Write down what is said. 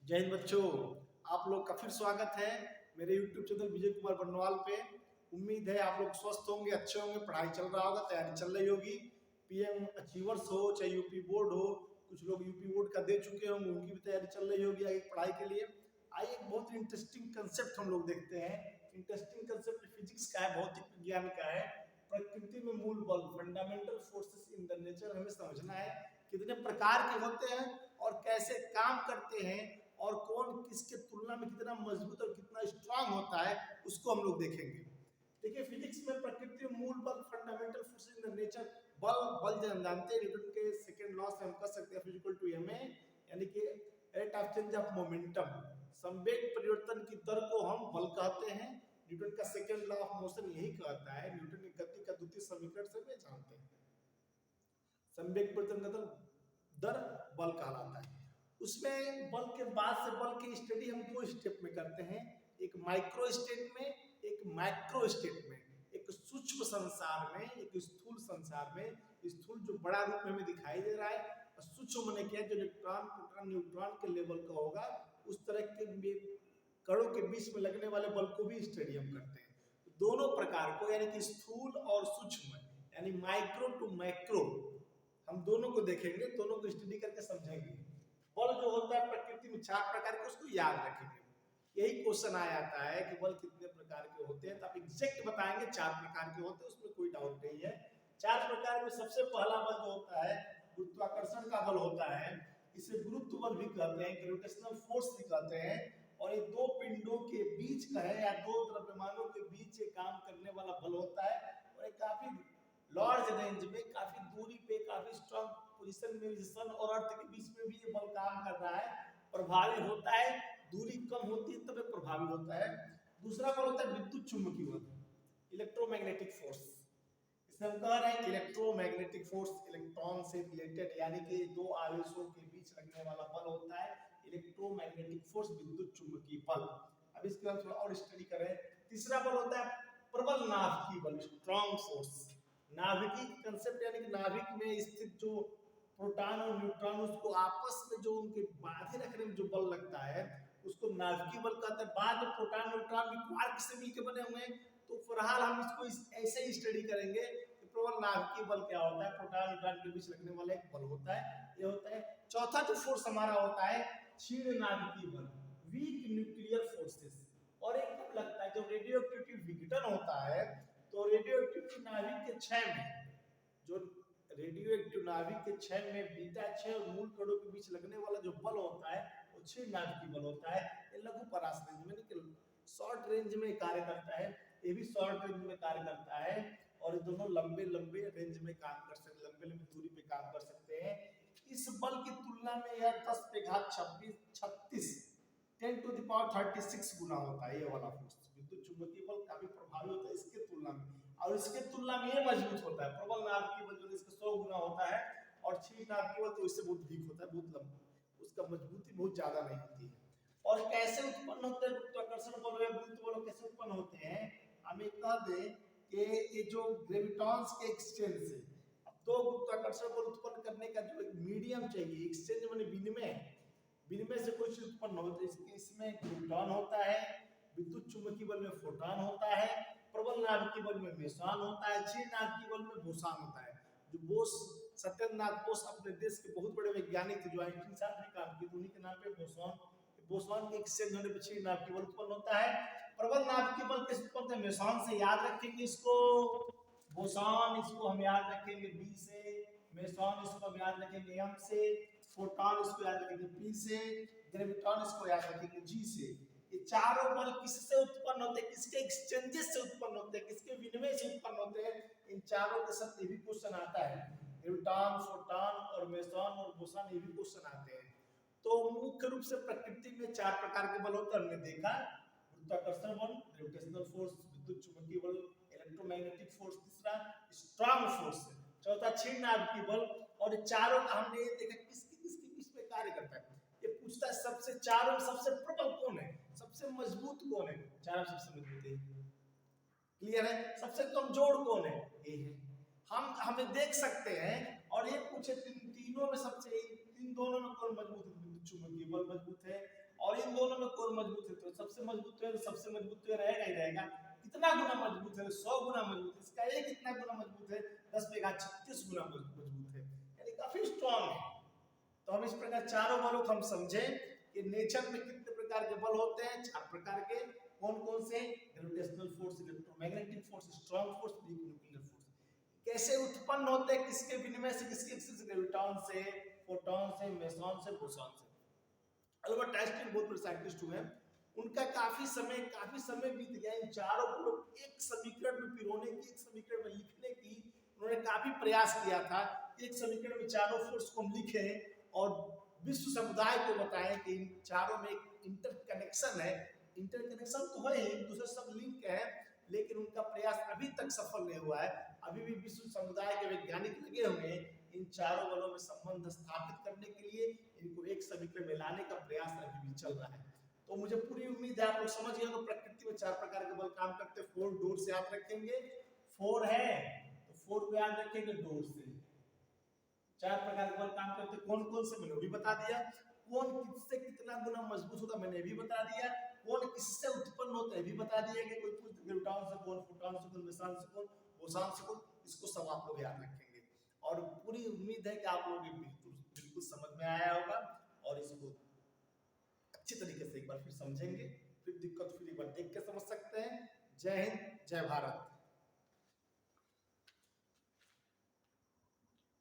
जय हिंद बच्चों, आप लोग का फिर स्वागत है मेरे YouTube चैनल विजय कुमार बर्नवाल पे। उम्मीद है आप लोग स्वस्थ होंगे, अच्छे होंगे, पढ़ाई चल रहा होगा, तैयारी चल रही होगी। पीएम अचीवर्स हो चाहे यूपी बोर्ड हो, कुछ लोग यूपी बोर्ड का दे चुके होंगे, उनकी भी तैयारी चल रही होगी आगे पढ़ाई के लिए। आइए एक बहुत इंटरेस्टिंग कंसेप्ट हम लोग देखते हैं। इंटरेस्टिंग कंसेप्ट फिजिक्स का है, भौतिक विज्ञान का है। प्रकृति में मूल बल, fundamental forces in the nature, हमें समझना है कितने प्रकार के होते हैं और कैसे काम करते हैं और कौन किसके तुलना में कितना मजबूत और कितना स्ट्रांग होता है, उसको हम लोग देखेंगे। देखिए फिजिक्स में प्रकृति में मूल बल, fundamental forces in the nature, बल बल जब हम जानते हैं न्यूटन के सेकंड लॉ से हम कह सकते हैं F इक्वल टू ma, यानी कि rate of change of momentum, संवेग परिवर्तन की दर को हम बल कहते हैं। न्यूटन का सेकंड लॉ ऑफ मोशन यही कहता है। न्यूटन की गति का द्वितीय समीकरण से भी जानते हैं संवेग परिवर्तन का दर बल कहलाता है। उसमें बल के बाद से बल की स्टडी हम दो स्टेप में करते हैं, एक माइक्रो स्टेट में, एक मैक्रो स्टेट में। एक सूक्ष्म संसार में, एक स्थूल संसार में। स्थूल जो बड़ा रूप में हमें दिखाई दे रहा है, और सूक्ष्म मैंने क्या, जो इलेक्ट्रॉन प्रोटॉन न्यूट्रॉन के लेवल का होगा, उस तरह के कणों के बीच में लगने वाले बल को भी स्टडी हम करते हैं। दोनों प्रकार को, यानी कि स्थूल और सूक्ष्म, यानी माइक्रो टू मैक्रो, हम दोनों को देखेंगे, दोनों को स्टडी करके समझेंगे। बल जो होता है प्रकृति में चार प्रकार के, उसको याद रखेंगे। यही क्वेश्चन आ जाता है कि बल कितने प्रकार के होते हैं, तो आप एग्जैक्ट बताएंगे चार प्रकार के होते हैं, उसमें कोई डाउट नहीं है। चार प्रकार में सबसे पहला बल जो होता है गुरुत्वाकर्षण का बल होता है। इसे गुरुत्व बल भी कहते हैं, ग्रेविटेशनल फोर्स भी कहते हैं। और ये दो पिंडों के बीच का है या दो द्रव्यमानों के बीच काम करने वाला बल होता है। और ये काफी लार्ज रेंज में, काफी दूरी पे, काफी स्ट्रांग पोजीशन में सन और अर्थ के बीच में भी ये बल काम कर रहा है, प्रभावी होता है। दूरी कम होती है तब प्रभावी होता है। दूसरा बल होता है विद्युत चुंबकीय बल, इलेक्ट्रोमैग्नेटिक फोर्स। इसे हम कह रहे हैं कि इलेक्ट्रोमैग्नेटिक फोर्स इलेक्ट्रॉन से रिलेटेड, यानी कि दो आवेशों के बीच लगने वाला बल होता है इलेक्ट्रोमैग्नेटिक फोर्स, विद्युत चुंबकीय बल। अब इसके बाद थोड़ा और स्टडी करें। तीसरा बल होता है प्रबल नाभिकीय बल, स्ट्रांग फोर्स। नाभिकीय कंसेप्ट, यानी कि नाभिक में स्थित जो प्रोटॉन और न्यूट्रॉन, उसको आपस में जो उनके बांधे रखने में जो बल लगता है, उसको नाभिकीय बल कहते हैं। बाद में प्रोटॉन न्यूट्रॉन भी क्वार्क से मिलकर बने हुए हैं, तो फिलहाल हम इसको ऐसे ही स्टडी करेंगे कि प्रबल नाभिकीय बल क्या होता है। प्रोटॉन न्यूट्रॉन के बीच लगने वाला एक बल होता है, ये होता है। चौथा जो फोर्स हमारा होता है क्षीण नाभिकीय बल, वीक न्यूक्लियर फोर्सेस। और एक कब लगता है, जो रेडियो एक्टिविटी विघटन होता है, तो रेडियो एक्टिव नाभिक के क्षय में, जो रेडियो एक्टिव नाभिक के क्षय में बीटा क्षय और मूल कणों के बीच लगने वाला जो बल होता है, वो क्षीण नाभिकीय बल होता है। ये लघु परास रेंज में, शॉर्ट रेंज में कार्य करता है, ये भी शॉर्ट रेंज में कार्य करता है। और ये दोनों लंबे लंबे रेंज में काम कर सकते, लंबे लंबे दूरी पे काम कर सकते हैं। इस बल की तुलना में यह 10 पे घात 36 10 टू द पावर 36 गुना होता है ये वाला फोर्स। विद्युत चुंबकीय बल काफी प्रभावी होता है इसके तुलना में, और इसके तुलना में ये मजबूत होता है। प्रबल नाभिकीय बल जो इसके 100 गुना होता है, और क्षीण नाभिकीय बल तो इससे बहुत वीक होता है, बहुत लंबा, उसका मजबूती बहुत ज्यादा नहीं होती है। और कैसे उत्पन्न होते हैं गुरुत्वाकर्षण बल या गुरुत्व बल, कैसे उत्पन्न होते हैं, हमें कह दें कि ये जो ग्रेविटॉन्स के एक्सचेंज से, अब तो गुरुत्वाकर्षण बल उत्पन्न करने का जो एक मीडियम चाहिए, एक्सचेंज माने विनिमय, विनिमय से कुछ उत्पन्न होता है। इसमें ग्रेविटॉन होता है, विद्युत चुंबकीय बल में फोटॉन होता है, प्रबल नाभिकीय बल में मेसॉन होता है, क्षीण नाभिकीय बल में बोसॉन होता है। जो बोस, सत्येंद्रनाथ बोस अपने देश के बहुत बड़े वैज्ञानिक थे, जो आइंस्टीन साथ भी काम किए, उन्हीं के नाम पे बोसॉन के एक्सचेंज होने पर क्षीण नाभिकीय बल उत्पन्न होता है। प्रबल नाभिकीय बल कैसे उत्पन्न होता है, मेसॉन से। याद रखेंगे इसको, बोसॉन इसको हम याद रखेंगे बी से, मेसॉन इसको हम याद रखेंगे एम से, फोटॉन इसको याद रखेंगे पी से, ग्रेविटॉन इसको याद रखेंगे जी से। ये चारों बल किससे उत्पन्न होते हैं, किसके एक्सचेंजेस से उत्पन्न होते हैं, किसके विनिमय से उत्पन्न होते हैं, इन चारों के साथ ये भी क्वेश्चन आता है। ग्रेविटॉन, फोटॉन और मेसॉन और बोसॉन, ये भी क्वेश्चन आते हैं। तो मुख्य रूप से प्रकृति में चार प्रकार के बल होते हैं, हमने देखा। गुरुत्वाकर्षण बल, ग्रेविटेशनल फोर्स, विद्युत चुंबकीय बल, इलेक्ट्रोमैग्नेटिक फोर्स, तीसरा स्ट्रांग फोर्स, चौथा क्षीण नाभिकीय बल। और चारों का हमने ये देखा किसके किसके बीच में कार्य करता है। ये पूछता है सबसे, चारों सबसे प्रबल कौन है, सबसे मजबूत कौन है, चारों सबसे मजबूत है। क्लियर है। सबसे कमजोर कौन है, ये है। हम हमें देख सकते हैं, और ये पूछे तीनों में सबसे, इन दोनों में कौन मजबूत है, विद्युत चुंबकीय बल मजबूत है। और इन दोनों में कौन मजबूत है, तो सबसे मजबूत है तो सबसे मजबूत तो रहेगा ही रहेगा। कितना गुना मजबूत है, 100 गुना मजबूत है। इसका ये कितना गुना मजबूत है, 10 पे 36 गुना मजबूत है, यानी काफी स्ट्रॉन्ग है। तो हम इस प्रकार चारों बलों को हम समझे कि नेचर में कितने प्रकार के बल होते हैं, 4 प्रकार के। कौन कौन से, gravitational force, electromagnetic force, strong force, weak nuclear force. कैसे उत्पन्न होते हैं, किसके विनिमय से, किसके, ग्रेविटॉन से, फोटॉन से, मेसॉन से, बोसॉन से। अल्बर्ट आइंस्टीन बहुत बड़े साइंटिस्ट हुए, उनका काफी समय बीत गया इन चारों को एक समीकरण में पिरोने की, एक समीकरण में लिखने की। उन्होंने काफी प्रयास किया था एक समीकरण में चारों फोर्स को हम लिखें और विश्व समुदाय को बताएं कि इन चारों में एक इंटरकनेक्शन है। इंटरकनेक्शन तो है ही, एक दूसरे सब लिंक है, लेकिन उनका प्रयास अभी तक सफल नहीं हुआ है। अभी भी विश्व समुदाय के वैज्ञानिक लगे हुए हैं इन चारों बलों में संबंध स्थापित करने के लिए, इनको एक समीकरण में लाने का प्रयास अभी भी चल रहा है। तो मुझे पूरी उम्मीद है आप लोग समझ गए हो प्रकृति में 4 प्रकार के बल काम करते हैं। 4 डोर से याद रखेंगे, 4 है तो 4 को याद रखेंगे डोर से। 4 प्रकार के बल काम करते कौन कौन से मैंने भी बता दिया, कौन किससे कितना गुना मजबूत होता मैंने भी बता दिया, कौन किससे उत्पन्न होता है भी बता दिया कि कोई कुछ ग्रेविटॉन से, कौन फोटॉन से, कौन मेसॉन से, कौन बोसॉन से, कौन, इसको सब आप लोग याद रखेंगे। और पूरी उम्मीद है कि आप लोगों को बिल्कुल समझ में आया होगा और इसको अच्छी तरीके से एक बार फिर समझेंगे। फिर दिक्कत फिर एक बार देख के समझ सकते हैं। जय हिंद, जय भारत।